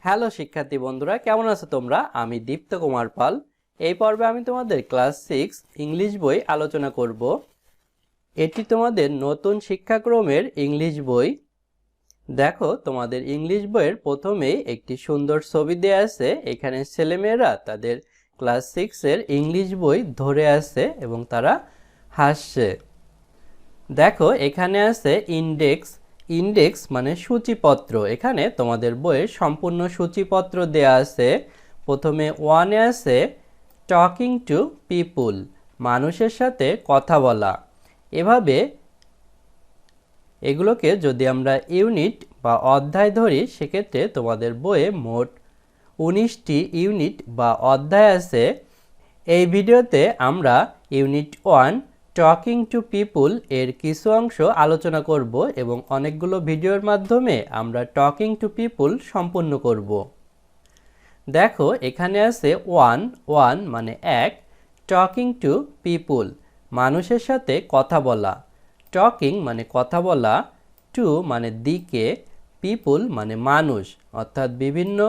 Hello শিক্ষার্থী বন্ধুরা, কেমন আছো তোমরা? আমি দীপ্ত কুমার পাল। এই পর্বে আমি তোমাদের ক্লাস 6 ইংলিশ বই আলোচনা করব। এটি তোমাদের নতুন শিক্ষাক্রমের ইংলিশ বই। দেখো, তোমাদের ইংলিশ বইয়ের প্রথমেই একটি সুন্দর ছবি দেয়া আছে। এখানে ছেলেমেয়েরা তাদের ক্লাস 6 এর ইংলিশ বই ধরে আছে এবং তারা হাসছে। দেখো, এখানে আছে ইন্ডেক্স। ইন্ডেক্স মানে সূচিপত্র। এখানে তোমাদের বইয়ের সম্পূর্ণ সূচিপত্র দেয়া আছে। প্রথমে 1-এ আছে টকিং টু পিপুল, মানুষের সাথে কথা বলা। এভাবে এগুলোকে যদি আমরা ইউনিট বা অধ্যায় ধরি, সেক্ষেত্রে তোমাদের বইয়ে মোট 19টি ইউনিট বা অধ্যায় আছে। এই ভিডিওতে আমরা ইউনিট 1 টকিং টু পিপুল এর কিছু অংশ আলোচনা করব এবং অনেকগুলো ভিডিওর মাধ্যমে আমরা টকিং টু পিপুল সম্পূর্ণ করব। দেখো, এখানে আছে 1 মানে 1, টকিং টু পিপুল মানুষের সাথে কথা বলা। টকিং মানে কথা বলা, টু মানে দিকে, পিপুল মানে মানুষ, অর্থাৎ বিভিন্ন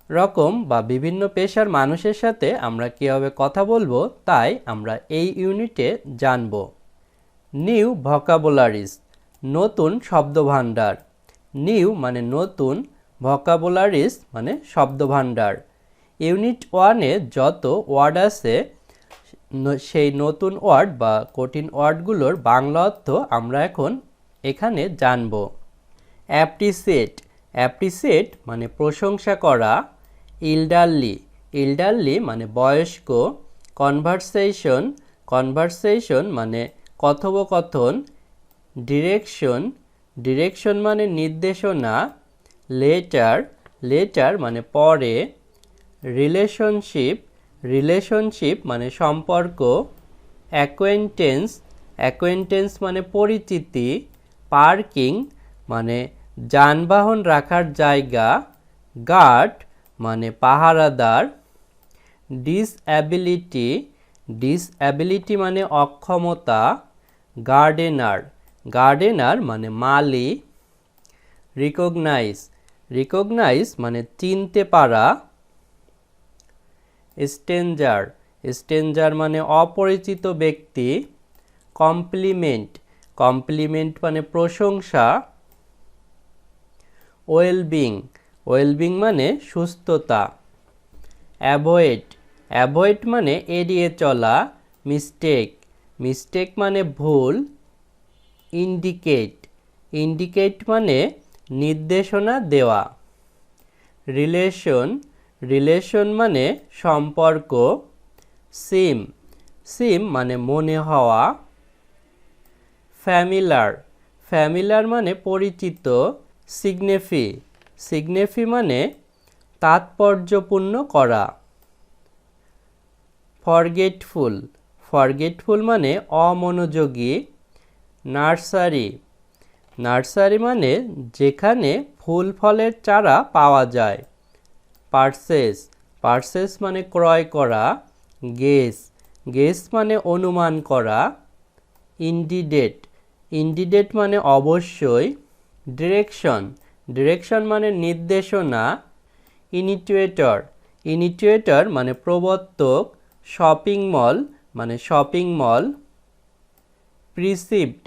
রকম বা বিভিন্ন পেশার মানুষের সাথে আমরা কীভাবে কথা বলবো তাই আমরা এই ইউনিটে জানব। নিউ ভোকাবুলারিজ, নতুন শব্দভাণ্ডার। নিউ মানে নতুন, ভোকাবুলারিজ মানে শব্দভাণ্ডার। ইউনিট 1-এ যত ওয়ার্ড আছে সেই নতুন ওয়ার্ড বা কঠিন ওয়ার্ডগুলোর বাংলা অর্থ আমরা এখন এখানে জানব। অ্যাপ্রিসিয়েট, অ্যাপ্রিসিয়েট মানে প্রশংসা করা। ইল্ডারলি, ইল্ডারলি মানে বয়স্ক। কনভারসেশন, কনভারসেশন মানে কথোপকথন। ডিরেকশন, ডিরেকশন মানে নির্দেশনা। লেটার, লেটার মানে পরে। রিলেশনশিপ, রিলেশনশিপ মানে সম্পর্ক। অ্যাকোয়েন্টেন্স, অ্যাকোয়েন্টেন্স মানে পরিচিতি। পার্কিং মানে যানবাহন রাখার জায়গা। গার্ড মানে পাহারাদার। ডিসঅ্যাবিলিটি, ডিসঅ্যাবিলিটি মানে অক্ষমতা। গার্ডেনার, গার্ডেনার মানে মালি। রিকগনাইজ, রিকগনাইজ মানে চিনতে পারা। স্ট্রেঞ্জার, স্ট্রেঞ্জার মানে অপরিচিত ব্যক্তি। কমপ্লিমেন্ট, কমপ্লিমেন্ট মানে প্রশংসা। ওয়েলবিং, ওয়েলবিং মানে সুস্থতা। অ্যাভয়েড, অ্যাভয়েড মানে এড়িয়ে চলা। মিস্টেক, মিস্টেক মানে ভুল। ইন্ডিকেট, ইন্ডিকেট মানে নির্দেশনা দেওয়া। রিলেশন, রিলেশন মানে সম্পর্ক। সিম, সিম মানে মনে হওয়া। ফ্যামিলার, ফ্যামিলার মানে পরিচিত। সিগনিফি, সিগনিফি মানে তাৎপর্যপূর্ণ করা। ফরগেটফুল, ফরগেটফুল মানে অমনোযোগী। নার্সারি, নার্সারি মানে যেখানে ফুল ফলের চারা পাওয়া যায়। পারচেস, পারচেস মানে ক্রয় করা। গেস, গেস মানে অনুমান করা। ইন্ডিডেট, ইন্ডিডেট মানে অবশ্যই। ডিরেকশন, ডিরেকশন মানে নির্দেশনা। ইনিটুয়েটর, ইনিটুয়েটর মানে প্রবর্তক। শপিং মল মানে শপিং মল। প্রিসিভড,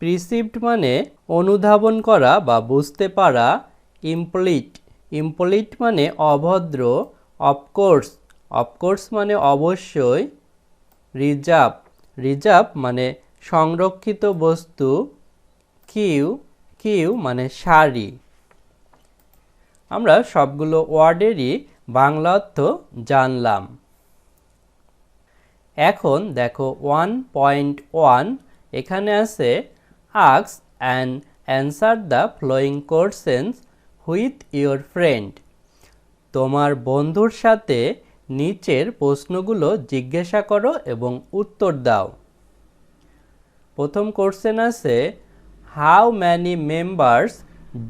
প্রিসিভড মানে অনুধাবন করা বা বুঝতে পারা। ইমপ্লিট, ইমপ্লিট মানে অভদ্র। অফকোর্স, অফকোর্স মানে অবশ্যই। রিজার্ভ, রিজার্ভ মানে সংরক্ষিত বস্তু। কিউ, কিউ মানে সারি। আমরা সবগুলো ওয়ার্ডেরই বাংলা অর্থ জানলাম। এখন দেখো 1.1, এখানে আছে ask and answer the following questions with your friend. তোমার বন্ধুর সাথে নিচের প্রশ্নগুলো জিজ্ঞাসা করো এবং উত্তর দাও। প্রথম কোয়েশ্চেন আছে, how many members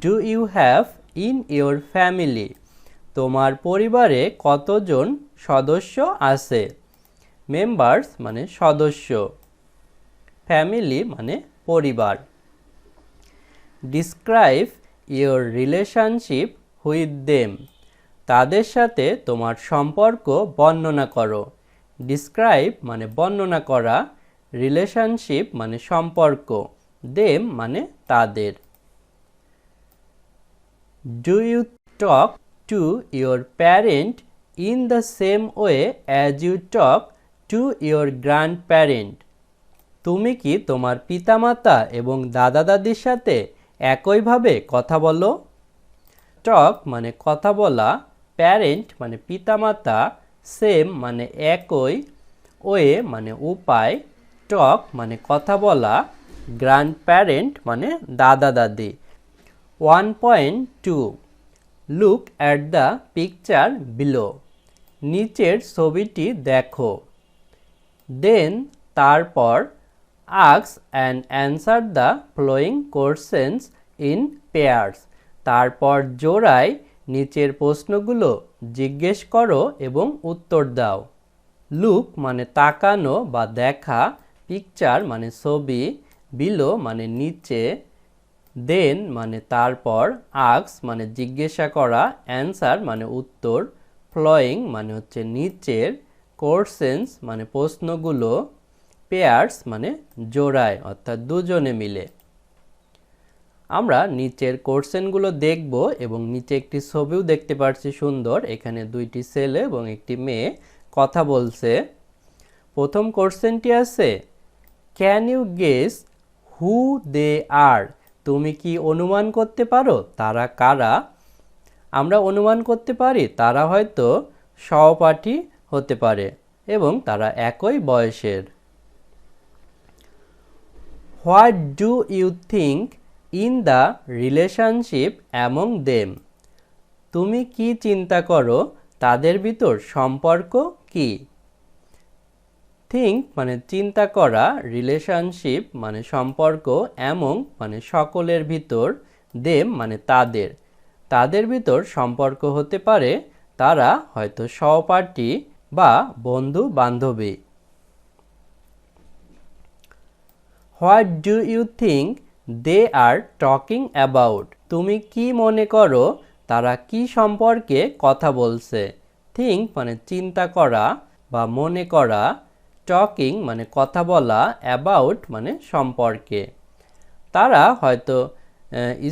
do you have in your family? তোমার পরিবারে কতজন সদস্য আছে? মেম্বার্স মানে সদস্য, ফ্যামিলি মানে পরিবার। Describe your relationship with them. তাদের সাথে তোমার সম্পর্ক বর্ণনা করো। ডিসক্রাইব মানে বর্ণনা করা, রিলেশনশিপ মানে সম্পর্ক, দেম মানে তাদের। Do you talk to your parent in the same way as you talk to your grandparent? তুমি কি তোমার পিতামাতা এবং দাদা দাদির সাথে একইভাবে কথা বলো? টক মানে কথা বলা, প্যারেন্ট মানে পিতামাতা, সেম মানে একই, ওয়ে মানে উপায়, টক মানে কথা বলা, গ্র্যান্ড প্যারেন্ট মানে দাদা দাদি। 1.2 look at the picture below. নিচের ছবিটি দেখো। দেন তারপর ask and answer the following questions in pairs. তারপর জোড়ায় নিচের প্রশ্নগুলো জিজ্ঞেস করো এবং উত্তর দাও। লুক মানে তাকানো বা দেখা, পিকচার মানে ছবি, বিলো মানে নিচে, দেন মানে তারপর, আস্ক মানে জিজ্ঞাসা করা, অ্যান্সার মানে উত্তর, ফলোয়িং মানে হচ্ছে নিচের, কোশ্চেন্স মানে প্রশ্নগুলো, পেয়ার্স মানে জোড়ায় অর্থাৎ দুজনে মিলে। আমরা নিচের কোশ্চেনগুলো দেখব এবং নিচে একটি ছবিও দেখতে পাচ্ছি সুন্দর। এখানে দুইটি ছেলে এবং একটি মেয়ে কথা বলছে। প্রথম কোশ্চেনটি আছে, ক্যান ইউ গেস হু দে আর? তুমি কি অনুমান করতে পারো তারা কারা? আমরা অনুমান করতে পারি তারা হয়তো সহপাঠী হতে পারে এবং তারা একই বয়সের। What do you think in the relationship among them? তুমি কি চিন্তা করো তাদের ভিতর সম্পর্ক কি? থিঙ্ক মানে চিন্তা করা, রিলেশনশিপ মানে সম্পর্ক, অ্যামং মানে সকলের ভিতর, দেম মানে তাদের। তাদের ভিতর সম্পর্ক হতে পারে তারা হয়তো সহপাঠী বা বন্ধু বান্ধবী। What do you think they are talking about? তুমি কি মনে করো তারা কি সম্পর্কে কথা বলছে? থিঙ্ক মানে চিন্তা করা বা মনে করা, টকিং মানে কথা বলা, অ্যাবাউট মানে সম্পর্কে। তারা হয়তো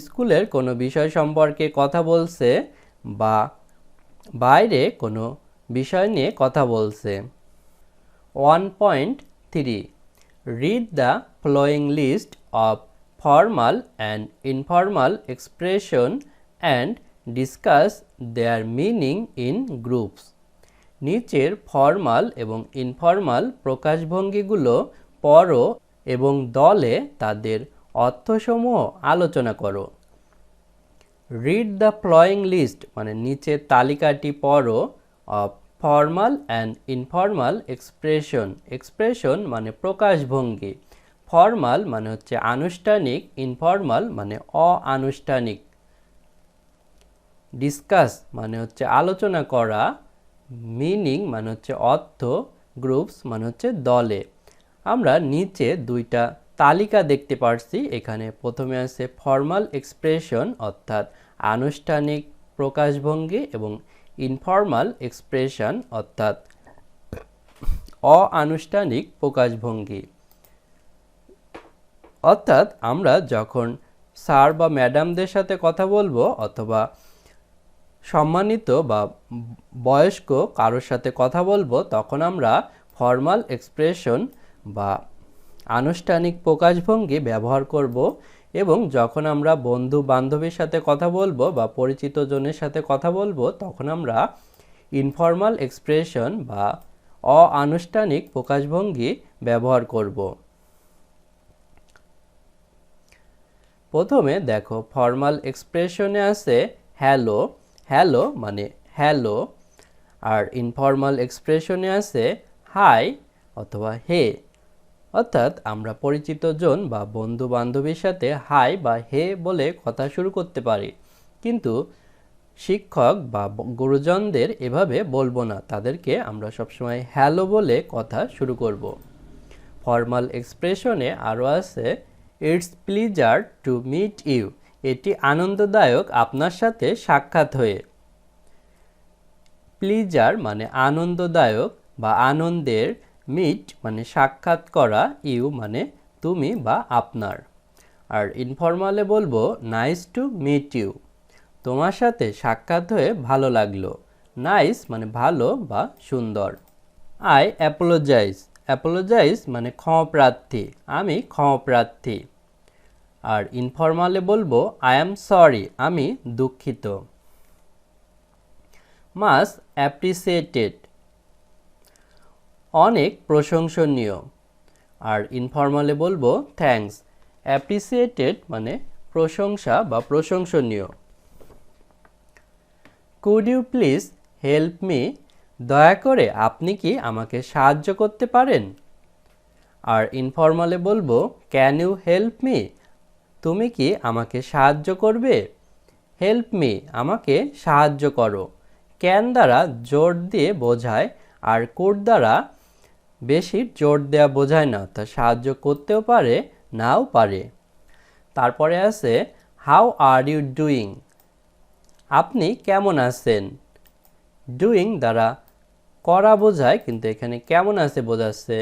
স্কুলের কোনো বিষয় সম্পর্কে কথা বলছে বা বাইরে কোনো বিষয় নিয়ে কথা বলছে। 1.3 Read the following list of formal and informal expression and discuss their meaning in groups. নিচের ফর্মাল এবং ইনফর্মাল প্রকাশভঙ্গিগুলো পড়ো এবং দলে তাদের অর্থসমূহ আলোচনা করো। রিড দ্য ফলোয়িং লিস্ট মানে নিচের তালিকাটি পড়ো of formal and informal expression. Expression মানে প্রকাশভঙ্গি, ফর্মাল মানে হচ্ছে আনুষ্ঠানিক, ইনফর্মাল মানে অআনুষ্ঠানিক। ডিসকাস মানে হচ্ছে আলোচনা করা, মিনিং মানে হচ্ছে অর্থ, গ্রুপস মানে হচ্ছে দলে। আমরা নিচে দুইটা তালিকা দেখতে পারছি। এখানে প্রথমে আছে ফর্মাল এক্সপ্রেশন অর্থাৎ আনুষ্ঠানিক প্রকাশভঙ্গি এবং ইনফর্মাল এক্সপ্রেশন অর্থাৎ অআনুষ্ঠানিক প্রকাশভঙ্গি। অর্থাৎ আমরা যখন স্যার বা ম্যাডামদের সাথে কথা বলবো অথবা সম্মানিত বা বয়স্ক কারোর সাথে কথা বলবো তখন আমরা ফর্মাল এক্সপ্রেশন বা আনুষ্ঠানিক প্রকাশভঙ্গি ব্যবহার করব, এবং যখন আমরা বন্ধু বান্ধবীর সাথে কথা বলবো বা পরিচিত জনের সাথে কথা বলবো তখন আমরা ইনফর্মাল এক্সপ্রেশন বা অআনুষ্ঠানিক প্রকাশভঙ্গি ব্যবহার করব। প্রথমে দেখো ফর্মাল এক্সপ্রেশনে আছে হ্যালো, হ্যালো মানে হ্যালো, আর ইনফর্মাল এক্সপ্রেশনে আছে হাই অথবা হে। অর্থাৎ আমরা পরিচিত জন বা বন্ধু বান্ধবীর সাথে হাই বা হে বলে কথা শুরু করতে পারি, কিন্তু শিক্ষক বা গুরুজনদের এভাবে বলবো না, তাদেরকে আমরা সবসময় হ্যালো বলে কথা শুরু করব। ফর্মাল এক্সপ্রেশনে আরও আছে it's pleasure to meet you, এটি আনন্দদায়ক আপনার সাথে সাক্ষাৎ হয়ে। প্লিজার মানে আনন্দদায়ক বা আনন্দের, মিট মানে সাক্ষাৎ করা, ইউ মানে তুমি বা আপনার। আর ইনফর্মালে বলবো নাইস টু মিট ইউ, তোমার সাথে সাক্ষাৎ হয়ে ভালো লাগলো। নাইস মানে ভালো বা সুন্দর। আই অ্যাপোলোজাইজ, অ্যাপোলোজাইজ মানে ক্ষমাপ্রার্থী, আমি ক্ষমাপ্রার্থী। আর ইনফর্মালে বলবো আই অ্যাম সরি, আমি দুঃখিত। মাস অ্যাপ্রিসিয়েটেড, অনেক প্রশংসনীয়। আর ইনফর্মালে বলবো থ্যাঙ্কস, অ্যাপ্রিসিয়েটেড মানে প্রশংসা বা প্রশংসনীয়। Could you please help me, দয়া করে আপনি কি আমাকে সাহায্য করতে পারেন? আর ইনফর্মালে বলবো ক্যান ইউ হেল্প মি, তুমি কি আমাকে সাহায্য করবে? হেল্প মি আমাকে সাহায্য করো। ক্যান দ্বারা জোর দিয়ে বোঝায়, আর কুড দ্বারা বেশি জোর দেওয়া বোঝায় না, তা সাহায্য করতেও পারে নাও পারে। তারপরে আছে হাউ আর ইউ ডুইং, আপনি কেমন আছেন? ডুইং দ্বারা করা বোঝায়, কিন্তু এখানে কেমন আছে বোঝাচ্ছে।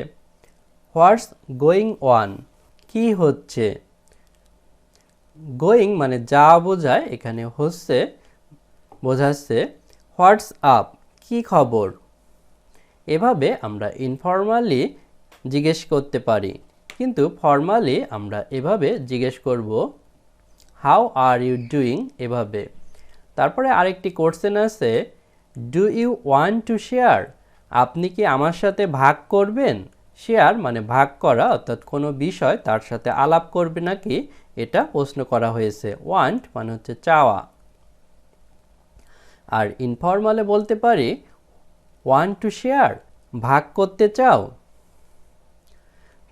হোয়াটস গোয়িং অন, কি হচ্ছে? গোয়িং মানে যা বোঝায়, এখানে হচ্ছে বোঝাচ্ছে হোয়াটস আপ, কি খবর? এভাবে আমরা ইনফর্মালি জিজ্ঞেস করতে পারি, কিন্তু ফর্মালি আমরা এভাবে জিজ্ঞেস করব হাউ আর ইউ ডুইং, এভাবে। তারপরে আরেকটি কোশ্চেন আছে do you want to share, আপনি কি আমার সাথে ভাগ করবেন? শেয়ার মানে ভাগ করা, অর্থাৎ কোনো বিষয় তার সাথে আলাপ করবে নাকি, এটা প্রশ্ন করা হয়েছে। ওয়ান্ট মানে হচ্ছে চাওয়া। আর ইনফর্মালে বলতে পারি ওয়ান্ট টু শেয়ার, ভাগ করতে চাও।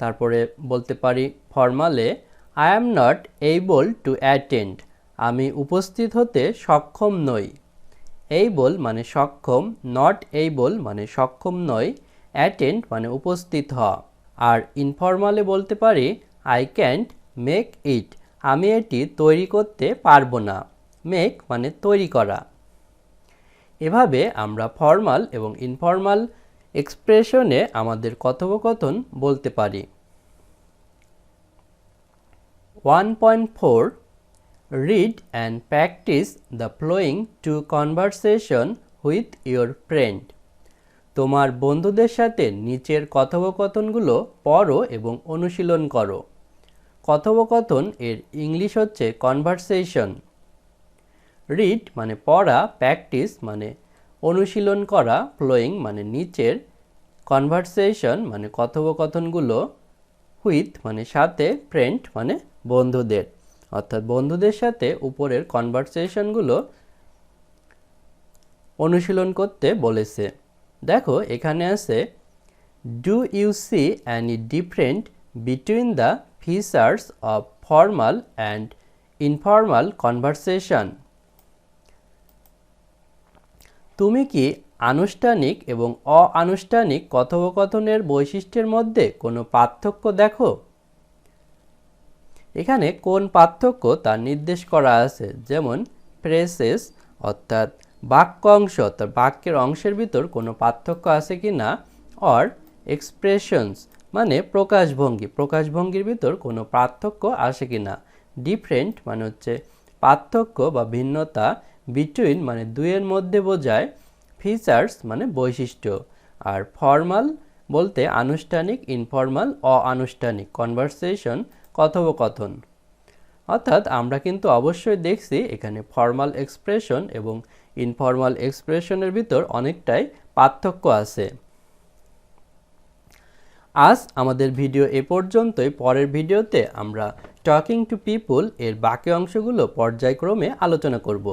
তারপরে বলতে পারি ফর্মালে I am not able to attend, আমি উপস্থিত হতে সক্ষম নই। এইবল মানে সক্ষম, নট এইবল মানে সক্ষম নয়, অ্যাটেন্ড মানে উপস্থিত হওয়া। আর ইনফর্মালে বলতে পারি আই ক্যান্ট মেক ইট, আমি এটি তৈরি করতে পারবো না। মেক মানে তৈরি করা। এভাবে আমরা ফর্মাল এবং ইনফর্মাল এক্সপ্রেশনে আমাদের কথোপকথন বলতে পারি। 1.4 Read and practice the following two conversation with your friend. তোমার বন্ধুদের সাথে নিচের কথোপকথনগুলো পড়ো এবং অনুশীলন করো। কথোপকথন এর ইংলিশ হচ্ছে কনভারসেশন। রিড মানে পড়া, প্র্যাকটিস মানে অনুশীলন করা, ফ্লোয়িং মানে নিচের, কনভারসেশন মানে কথোপকথনগুলো, হুইথ মানে সাথে, ফ্রেন্ড মানে বন্ধুদের, অর্থাৎ বন্ধুদের সাথে উপরের কনভারসেশনগুলো অনুশীলন করতে বলেছে। দেখো এখানে আছে do you see any different between the features of formal and informal conversation. তুমি কি আনুষ্ঠানিক এবং অআনুষ্ঠানিক কথোপকথনের বৈশিষ্ট্যের মধ্যে কোনো পার্থক্য দেখো? এখানে কোন পার্থক্য তা নির্দেশ করা আছে, যেমন ফ্রেসেস অর্থাৎ বাক্য অংশ, অর্থাৎ বাক্যের অংশের ভিতর কোনো পার্থক্য আছে কি না, অর এক্সপ্রেশনস মানে প্রকাশভঙ্গি, প্রকাশভঙ্গির ভিতর কোনো পার্থক্য আসে কি না। ডিফারেন্ট মানে হচ্ছে পার্থক্য বা ভিন্নতা, বিটুইন মানে দুইয়ের মধ্যে বোঝায়, ফিচার্স মানে বৈশিষ্ট্য। আর ফর্মাল বলতে আনুষ্ঠানিক, ইনফর্মাল অআনুষ্ঠানিক কনভারসেশন কথোপকথন। অর্থাৎ আমরা কিন্তু অবশ্যই দেখছি এখানে ফর্মাল এক্সপ্রেশন এবং ইনফর্মাল এক্সপ্রেশনের ভিতর অনেকটাই পার্থক্য আছে। আজ আমাদের ভিডিও এ পর্যন্তই। পরের ভিডিওতে আমরা টকিং টু পিপল এর বাকি অংশগুলো পর্যায়ক্রমে আলোচনা করব।